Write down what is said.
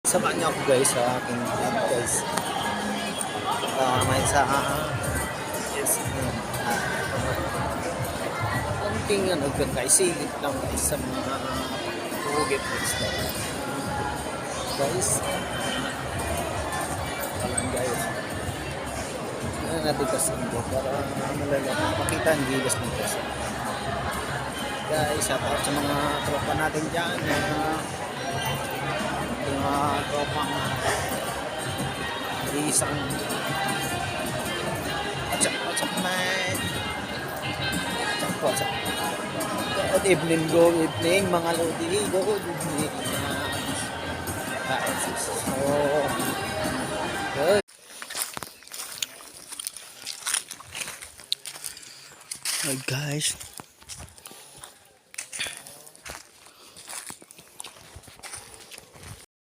Samahan niyo ako guys sa aking vlog guys. May sa yes, konting ano guys, silip lang guys sa mga tugit guys. Guys, palang guys. Ano natin kasi ito para malalaman, makita ang gilas ng guys. Guys, shout out sa mga tropa natin dyan. Mga tropang isang what's up man, what's up. Good evening mga lodi, good evening guys. So good. Hi guys,